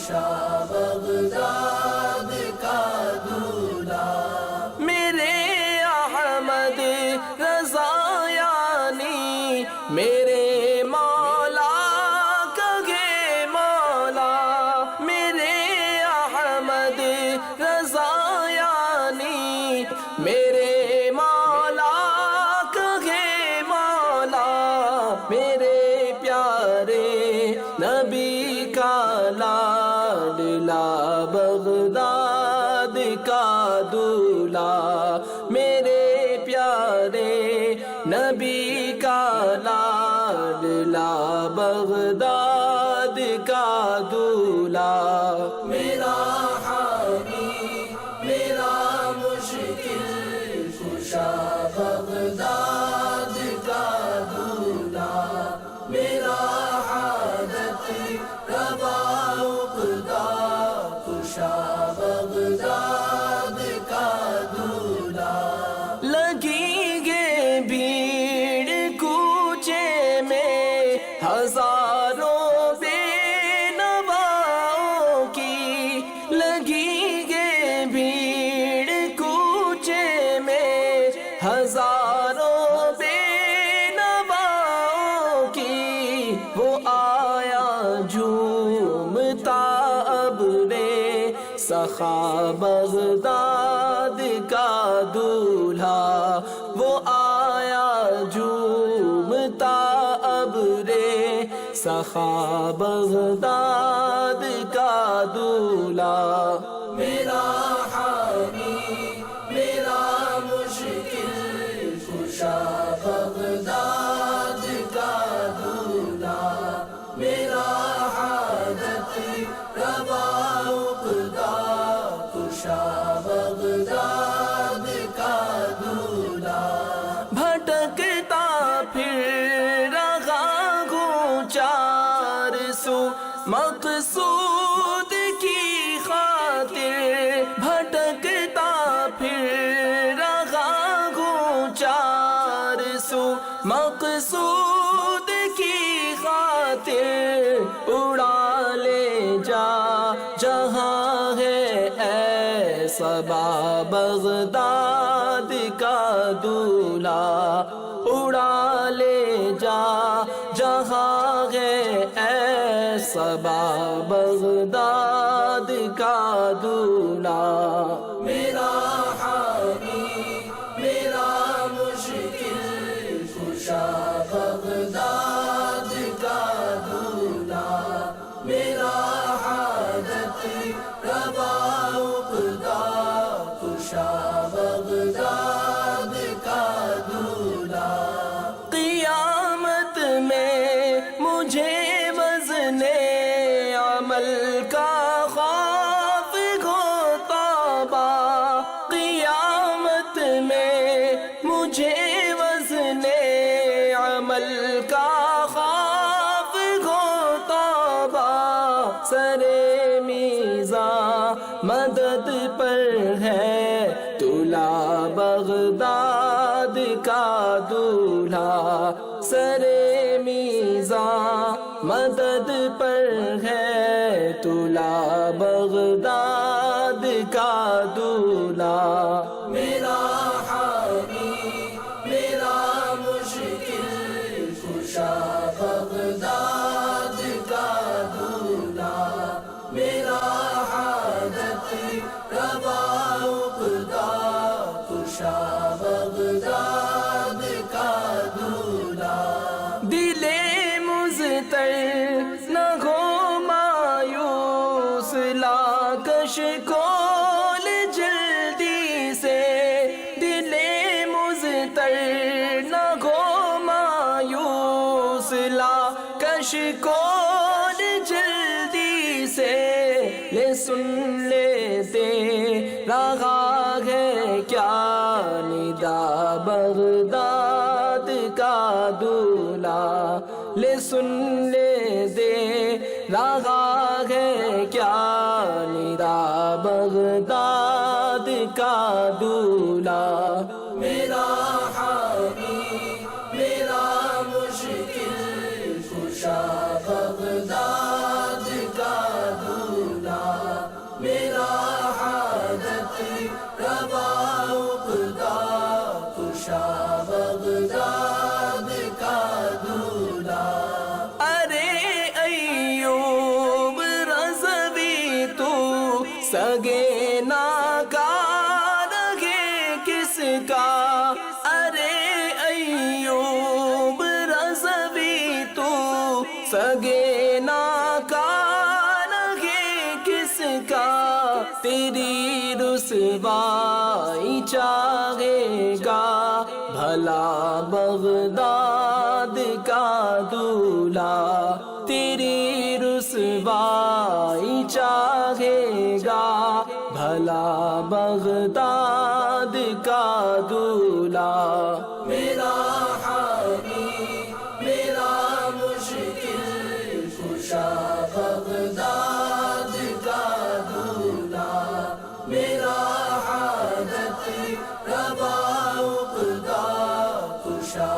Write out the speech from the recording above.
کشا بغداد کا دولہا، میرے احمد رضا یعنی میرے مولا کہے مولا، میرے احمد رضا یعنی میرے مولا کہے مولا، میرے پیارے نبی کا لاڈلا بغداد کا دولہا، میرے پیارے نبی کا لاڈلا بغداد کا دولہا، میرا حامی میرا مشکل کشا بغداد کا دولہا، میرا حاجت روا عقدہ کشا بغداد کا دولہا، لگی گے بھیڑ کوچے میں ہزاروں بے نواؤں کی، لگی گے بھیڑ کوچے میں ہزاروں بے نواؤں کی، وہ آیا جھومتا ابرِ سخا بغداد کا دولہا، وہ آیا جھومتا ابرِ سخا بغداد کا دولہا، میرا حامی میرا مشکل کشا بغداد کا دولہا، میرا حاجت روا عقدہ کشا بغداد کا دولہا، بھٹکتا پھر رہا ہوں چار سو مقصود کی خاطر، بھٹکتا پھر رہا ہوں چار سو مقصود کی خاطر، اڑا لے جا جہاں ہے اے صبا بغداد کا دولہا، اڑا لے جا جہاں ہے اے صبا بغداد کا دولہا، میرا حامی میرا مشکل کشا بغداد کا دولہا، میرا حاجت روا عقدہ کشا بغداد کا دولہا، قیامت میں مجھے وزن عمل کا خوف ہوتا با، قیامت میں مجھے وزن عمل کا خوف ہوتا با، سرے میزان مدد پر ہے دولہا بغداد کا دولہا، سرے میزان مدد پر ہے دولہا بغداد کا دولہا، میرا حامی میرا مشکل کشا بغداد کا دولہا، میرا حاجت روا عقدہ کشا بغداد کا دولہا، دل مضطر نہ ہو مایوس لا کش کھول جلدی سے، دل مضطر نہ ہو مایوس لا کش کھول جلدی سے، لے سن لیتے رہا ہے کیا ندا بغداد کا دولہا، لے سن لے دے رہا ہے کیا ندا بغداد کا دولہا، میرا حامی میرا مشکل کشا بغداد کا دولہا، سگے ناکار ہے کس کا، ارے ایوب رضوی تو سگے ناکار ہے کس کا، تیری رسوائی چاہے گا بھلا بغداد کا دولہا، تیری رسوائی چاہے گا بھلا بغداد کا دولہا۔ میرا حامی میرا مشکل کشا بغداد کا دولہا، میرا حاجت روا عقدہ کشا